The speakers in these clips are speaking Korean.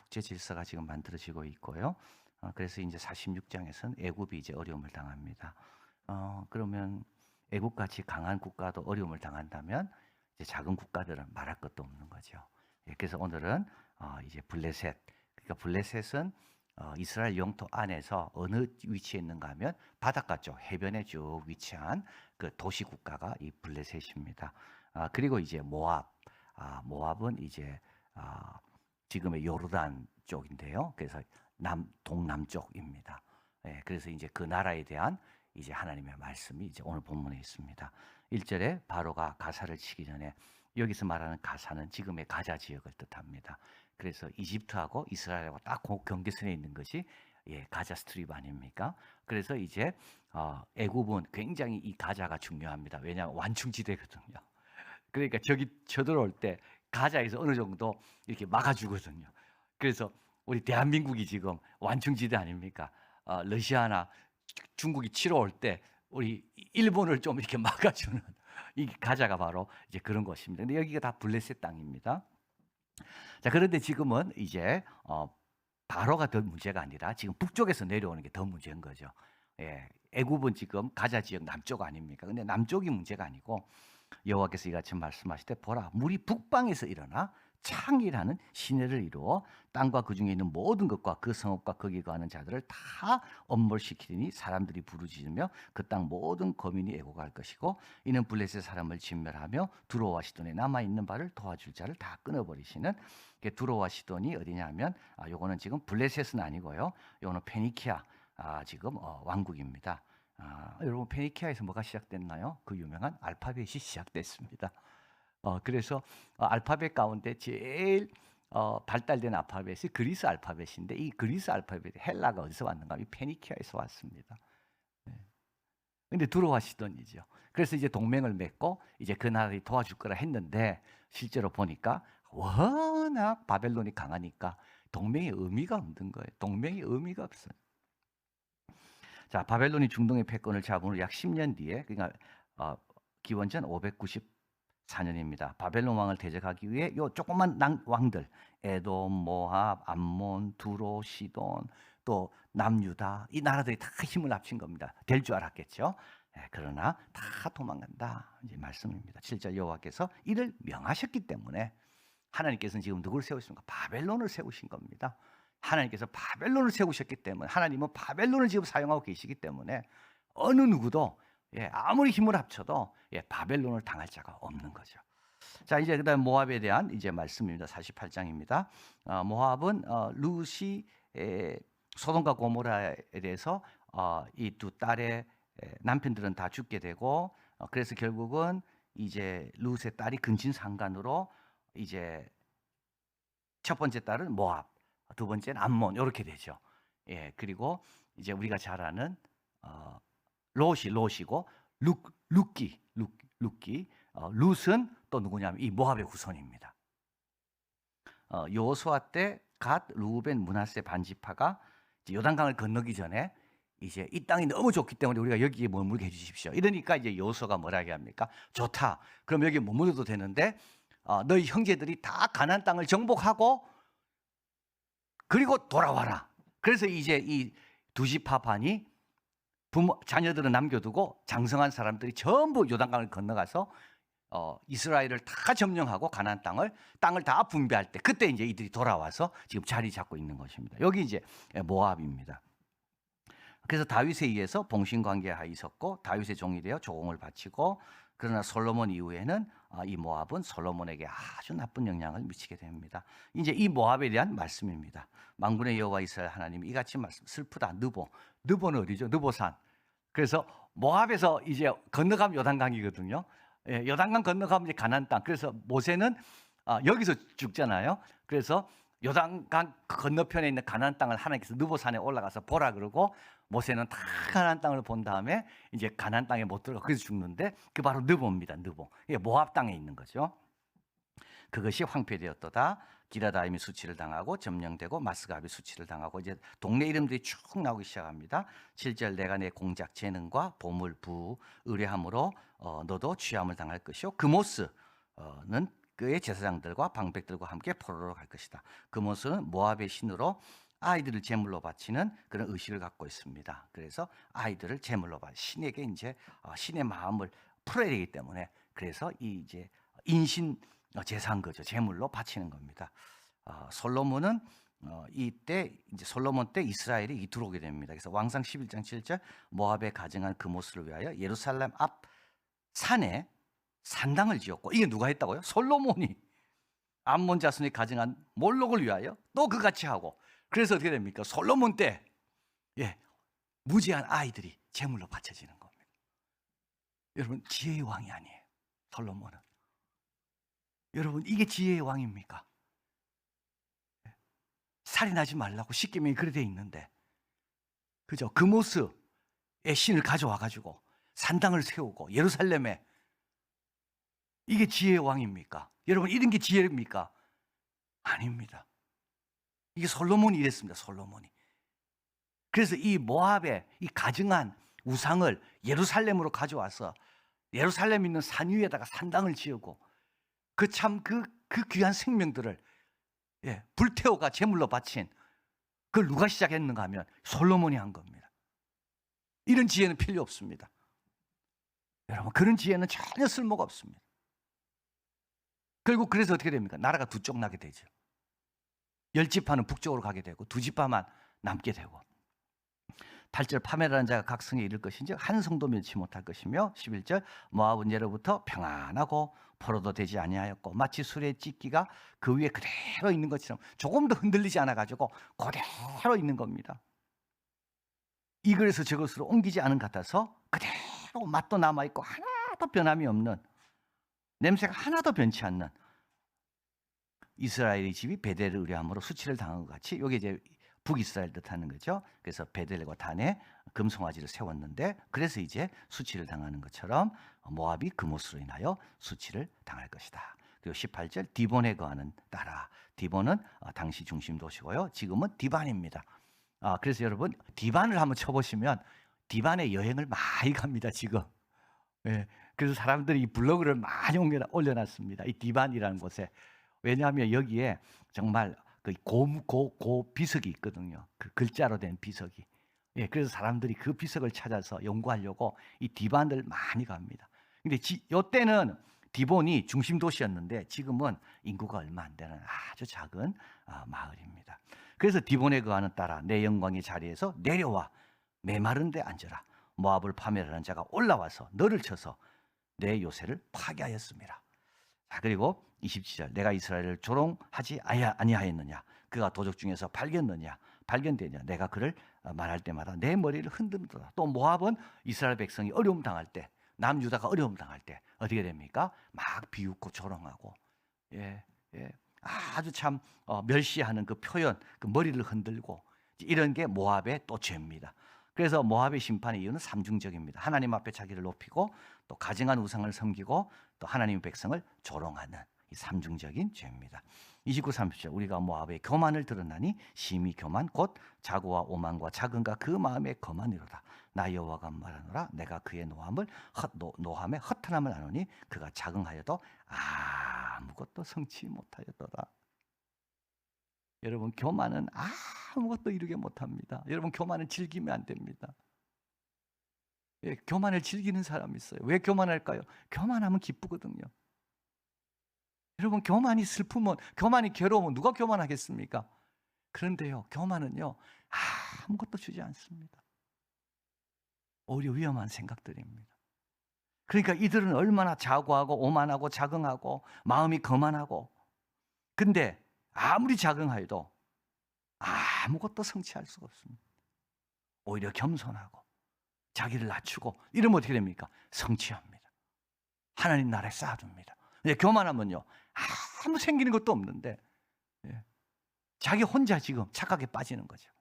국제 질서가 지금 만들어지고 있고요. 그래서 이제 46장에서는 애굽이 이제 어려움을 당합니다. 그러면 애국같이 강한 국가도 어려움을 당한다면 이제 작은 국가들은 말할 것도 없는 거죠. 예, 그래서 오늘은 이제 블레셋, 그러니까 블레셋은 이스라엘 영토 안에서 어느 위치에 있는가 하면 바닷가 쪽 해변에 쭉 위치한 그 도시 국가가 이 블레셋입니다. 그리고 이제 모압, 모압은 이제 지금의 요르단 쪽인데요. 그래서 동남쪽입니다. 예, 그래서 이제 그 나라에 대한 이제 하나님의 말씀이 이제 오늘 본문에 있습니다. 1절에 바로가 가사를 치기 전에, 여기서 말하는 가사는 지금의 가자 지역을 뜻합니다. 그래서 이집트하고 이스라엘하고 딱 경계선에 있는 것이 가자 스트립 아닙니까? 그래서 이제 애굽은 굉장히 이 가자가 중요합니다. 왜냐하면 완충지대거든요. 그러니까 저기 쳐들어올 때 가자에서 어느 정도 이렇게 막아주거든요. 그래서 우리 대한민국이 지금 완충지대 아닙니까? 러시아나 중국이 치러 올 때 우리 일본을 좀 이렇게 막아주는 이 가자가 바로 이제 그런 것입니다. 근데 여기가 다 블레셋 땅입니다. 자, 그런데 지금은 이제 바로가 더 문제가 아니라 지금 북쪽에서 내려오는 게 더 문제인 거죠. 예, 애굽은 지금 가자 지역 남쪽 아닙니까? 근데 남쪽이 문제가 아니고 여호와께서 이같이 말씀하실 때 보라 물이 북방에서 일어나 창이라는 시내를 이루어 땅과 그 중에 있는 모든 것과 그 성읍과 거기 거하는 자들을 다 엄몰시키리니 사람들이 부르짖으며 그 땅 모든 거민이 애곡할 것이고 이는 블레셋 사람을 진멸하며 두로와 시돈에 남아 있는 바를 도와줄 자를 다 끊어버리시는. 두로와 시돈이 어디냐면 요거는 지금 블레셋은 아니고요. 요거는 페니키아 지금 왕국입니다. 여러분 페니키아에서 뭐가 시작됐나요? 그 유명한 알파벳이 시작됐습니다. 그래서 알파벳 가운데 제일 발달된 알파벳이 그리스 알파벳인데 이 그리스 알파벳 헬라가 어디서 왔는가? 이 페니키아에서 왔습니다. 근데 두로와시돈이죠. 그래서 이제 동맹을 맺고 이제 그 나라들이 도와줄 거라 했는데 실제로 보니까 워낙 바벨론이 강하니까 동맹의 의미가 없는 거예요. 동맹의 의미가 없어요. 자, 바벨론이 중동의 패권을 잡은 후 약 10년 뒤에, 그러니까 기원전 594년입니다. 바벨론 왕을 대적하기 위해 요 조그만 왕들, 에돔, 모압, 암몬, 두로, 시돈, 또 남유다, 이 나라들이 다 힘을 합친 겁니다. 될 줄 알았겠죠. 그러나 다 도망간다, 이제 말씀입니다. 7절 여호와께서 이를 명하셨기 때문에 하나님께서는 지금 누구를 세우십니까? 바벨론을 세우신 겁니다. 하나님께서 바벨론을 세우셨기 때문에, 하나님은 바벨론을 지금 사용하고 계시기 때문에 어느 누구도 아무리 힘을 합쳐도 바벨론을 당할 자가 없는 거죠. 자, 이제 그다음 모압에 대한 이제 말씀입니다. 48장입니다. 모압은 룻이 소돔과 고모라에 대해서 이 두 딸의 남편들은 다 죽게 되고, 그래서 결국은 이제 룻의 딸이 근친상간으로 이제 첫 번째 딸은 모압, 두 번째는 암몬, 이렇게 되죠. 그리고 이제 우리가 잘 아는 롯이고 룻기, 룻은 또 누구냐면 이 모압의 후손입니다. 여호수아 때 갓, 루벤, 므낫세 반지파가 요단강을 건너기 전에 이제 이 땅이 너무 좋기 때문에 우리가 여기에 머물게 해주십시오. 이러니까 이제 여호수아가 뭐라고 합니까? 좋다. 그럼 여기 머물러도 되는데 너희 형제들이 다 가나안 땅을 정복하고 그리고 돌아와라. 그래서 이제 이 두 지파 반이 자녀들은 남겨두고 장성한 사람들이 전부 요단강을 건너가서 이스라엘을 다 점령하고 가나안 땅을 다 분배할 때 그때 이제 이들이 돌아와서 지금 자리 잡고 있는 것입니다. 여기 이제 모압입니다. 그래서 다윗에 의해서 봉신관계가 있었고 다윗의 종이 되어 조공을 바치고, 그러나 솔로몬 이후에는 이 모압은 솔로몬에게 아주 나쁜 영향을 미치게 됩니다. 이제 이 모압에 대한 말씀입니다. 만군의 여호와 이스라엘 하나님이 이같이 말씀, 슬프다. 느보는 어디죠? 느보산. 그래서 모압에서 이제 건너가면 요단강이거든요. 요단강 건너가면 이제 가나안 땅. 그래서 모세는 여기서 죽잖아요. 그래서 요단강 건너편에 있는 가나안 땅을 하나님께서 느보산에 올라가서 보라 그러고, 모세는 다 가나안 땅을 본 다음에 이제 가나안 땅에 못 들어가 그래서 죽는데, 그 바로 느보입니다. 느보. 이게 모압 땅에 있는 거죠. 그것이 황폐되었도다. 기라다임이 수치를 당하고 점령되고 마스갑이 수치를 당하고, 이제 동네 이름들이 쭉 나오기 시작합니다. 7절 내가 내 공작 재능과 보물 부 의뢰함으로 너도 취함을 당할 것이요. 그모스는 그의 제사장들과 방백들과 함께 포로로 갈 것이다. 그모스는 모압의 신으로 아이들을 제물로 바치는 그런 의식을 갖고 있습니다. 그래서 아이들을 제물로 신에게 이제 신의 마음을 풀어야 되기 때문에 그래서 이 이제 인신 제사인 거죠. 제물로 바치는 겁니다. 솔로몬은 이때 이제 솔로몬 때 이스라엘이 들어오게 됩니다. 그래서 왕상 11장 7절 모압에 가증한 그모스를 위하여 예루살렘 앞 산에 산당을 지었고, 이게 누가 했다고요? 솔로몬이. 암몬 자손이 가증한 몰록을 위하여 또 그같이 하고, 그래서 어떻게 됩니까? 솔로몬 때 무지한 아이들이 제물로 바쳐지는 겁니다. 여러분, 지혜의 왕이 아니에요, 솔로몬은. 여러분, 이게 지혜의 왕입니까? 살인하지 말라고 십계명이 그래 돼 있는데, 그죠? 그 모습의 신을 가져와 가지고 산당을 세우고 예루살렘에, 이게 지혜의 왕입니까? 여러분, 이런 게 지혜입니까? 아닙니다. 이게 솔로몬이 이랬습니다. 솔로몬이. 그래서 이 모압의 이 가증한 우상을 예루살렘으로 가져와서 예루살렘 있는 산 위에다가 산당을 지으고 그 귀한 생명들을 불태워가 제물로 바친, 그걸 누가 시작했는가 하면 솔로몬이 한 겁니다. 이런 지혜는 필요 없습니다. 여러분, 그런 지혜는 전혀 쓸모가 없습니다. 결국 그래서 어떻게 됩니까? 나라가 두 쪽 나게 되죠. 10지파는 북쪽으로 가게 되고 2지파만 남게 되고, 8절 파멸하는 자가 각 성에 이를 것인지 한 성도 멸치 못할 것이며, 11절 모압은 예로부터 평안하고 포로도 되지 아니하였고 마치 술의 찢기가 그 위에 그대로 있는 것처럼 조금도 흔들리지 않아 가지고 그대로 있는 겁니다. 이글에서 저것으로 옮기지 않은 것 같아서 그대로 맛도 남아있고 하나도 변함이 없는, 냄새가 하나도 변치 않는 이스라엘의 집이 베델을 의뢰함으로 수치를 당한 것 같이, 이게 이제 북이스라엘 뜻하는 거죠. 그래서 베델과 단에 금송아지를 세웠는데, 그래서 이제 수치를 당하는 것처럼 모압이 그모스로 인하여 수치를 당할 것이다. 그리고 18절 디본에 거하는 나라. 디본은 당시 중심 도시고요, 지금은 디반입니다. 그래서 여러분, 디반을 한번 쳐보시면 디반에 여행을 많이 갑니다, 지금. 그래서 사람들이 이 블로그를 많이 올려놨습니다, 이 디반이라는 곳에. 왜냐하면 여기에 정말 그 고 비석이 있거든요. 그 글자로 된 비석이. 그래서 사람들이 그 비석을 찾아서 연구하려고 이 디반을 많이 갑니다. 근데 이때는 디본이 중심 도시였는데 지금은 인구가 얼마 안 되는 아주 작은 마을입니다. 그래서 디본에 거하는 딸아, 내 영광의 자리에서 내려와 메마른 데 앉아라. 모압을 파멸하는 자가 올라와서 너를 쳐서 내 요새를 파괴하였습니다. 자, 그리고 27절 내가 이스라엘을 조롱하지 아니하였느냐, 그가 도적 중에서 발견되냐, 내가 그를 말할 때마다 내 머리를 흔들더라. 또 모압은 이스라엘 백성이 어려움 당할 때, 남유다가 어려움 당할 때 어떻게 됩니까? 막 비웃고 조롱하고, 아주 참 멸시하는 그 표현, 그 머리를 흔들고, 이런 게 모압의 또 죄입니다. 그래서 모압의 심판의 이유는 삼중적입니다. 하나님 앞에 자기를 높이고 또 가증한 우상을 섬기고 또 하나님의 백성을 조롱하는 이 삼중적인 죄입니다. 29, 30절 우리가 모압의 교만을 들었나니 심히 교만 곧 자고와 오만과 자근과 그 마음의 거만이로다. 나 여호와가 말하노라. 내가 그의 노함에 허탄함을 아노니 그가 자긍하여도 아무것도 성취 못하였도다. 여러분, 교만은 아무것도 이루게 못합니다. 여러분, 교만을 즐기면 안 됩니다. 교만을 즐기는 사람이 있어요. 왜 교만할까요? 교만하면 기쁘거든요. 여러분, 교만이 슬프면, 교만이 괴로우면 누가 교만하겠습니까? 그런데요, 교만은요, 아무것도 주지 않습니다. 오히려 위험한 생각들입니다. 그러니까 이들은 얼마나 자고하고 오만하고 자긍하고 마음이 거만하고, 근데 아무리 자긍하여도 아무것도 성취할 수가 없습니다. 오히려 겸손하고 자기를 낮추고 이러면 어떻게 됩니까? 성취합니다. 하나님 나라에 쌓아둡니다. 교만하면요, 아무 생기는 것도 없는데 자기 혼자 지금 착각에 빠지는 거죠.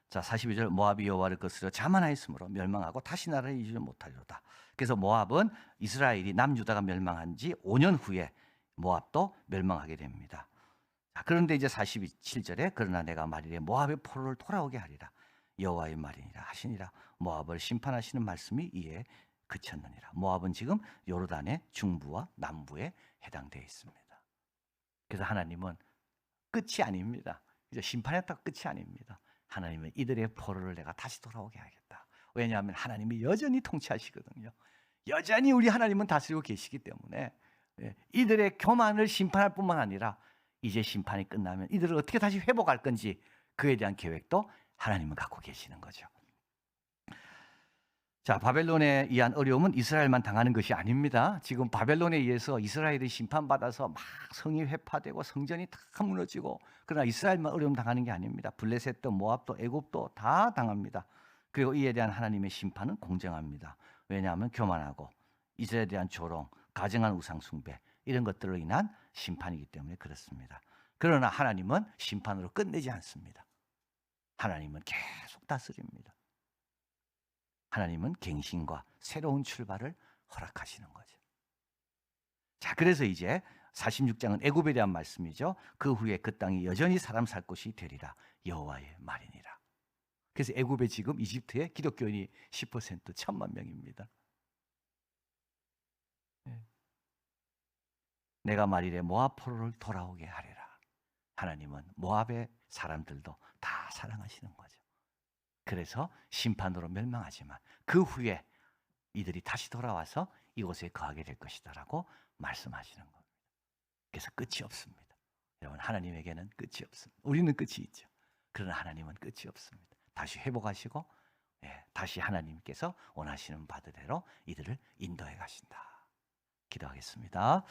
자, 42절 모압이 여호와를 거스려 자만하였으므로 멸망하고 다시 나라를 이루지 못하리로다. 그래서 모압은 이스라엘이 남유다가 멸망한 지 5년 후에 모압도 멸망하게 됩니다. 자, 그런데 이제 47절에 그러나 내가 말이래 모압의 포로를 돌아오게 하리라. 여호와의 말이니라 하시니라. 모압을 심판하시는 말씀이 이에 그쳤느니라. 모압은 지금 요르단의 중부와 남부에 해당되어 있습니다. 그래서 하나님은 끝이 아닙니다. 심판했다가 끝이 아닙니다. 하나님은 이들의 포로를 내가 다시 돌아오게 하겠다. 왜냐하면 하나님이 여전히 통치하시거든요. 여전히 우리 하나님은 다스리고 계시기 때문에 이들의 교만을 심판할 뿐만 아니라 이제 심판이 끝나면 이들을 어떻게 다시 회복할 건지 그에 대한 계획도 하나님은 갖고 계시는 거죠. 자, 바벨론에 의한 어려움은 이스라엘만 당하는 것이 아닙니다. 지금 바벨론에 의해서 이스라엘이 심판받아서 막 성이 회파되고 성전이 다 무너지고, 그러나 이스라엘만 어려움 당하는 게 아닙니다. 블레셋도 모압도 애굽도 다 당합니다. 그리고 이에 대한 하나님의 심판은 공정합니다. 왜냐하면 교만하고 이스라엘에 대한 조롱, 가증한 우상 숭배 이런 것들로 인한 심판이기 때문에 그렇습니다. 그러나 하나님은 심판으로 끝내지 않습니다. 하나님은 계속 다스립니다. 하나님은 갱신과 새로운 출발을 허락하시는 거죠. 자, 그래서 이제 46장은 애굽에 대한 말씀이죠. 그 후에 그 땅이 여전히 사람 살 곳이 되리라. 여호와의 말이니라. 그래서 애굽에 지금 이집트에 기독교인이 10% 1,000만 명입니다. 내가 말이래 모압 포로를 돌아오게 하리라. 하나님은 모압의 사람들도 다 사랑하시는 거죠. 그래서 심판으로 멸망하지만 그 후에 이들이 다시 돌아와서 이곳에 거하게 될 것이다라고 말씀하시는 겁니다. 그래서 끝이 없습니다. 여러분, 하나님에게는 끝이 없습니다. 우리는 끝이 있죠. 그러나 하나님은 끝이 없습니다. 다시 회복하시고 다시 하나님께서 원하시는 바대로 이들을 인도해 가신다. 기도하겠습니다.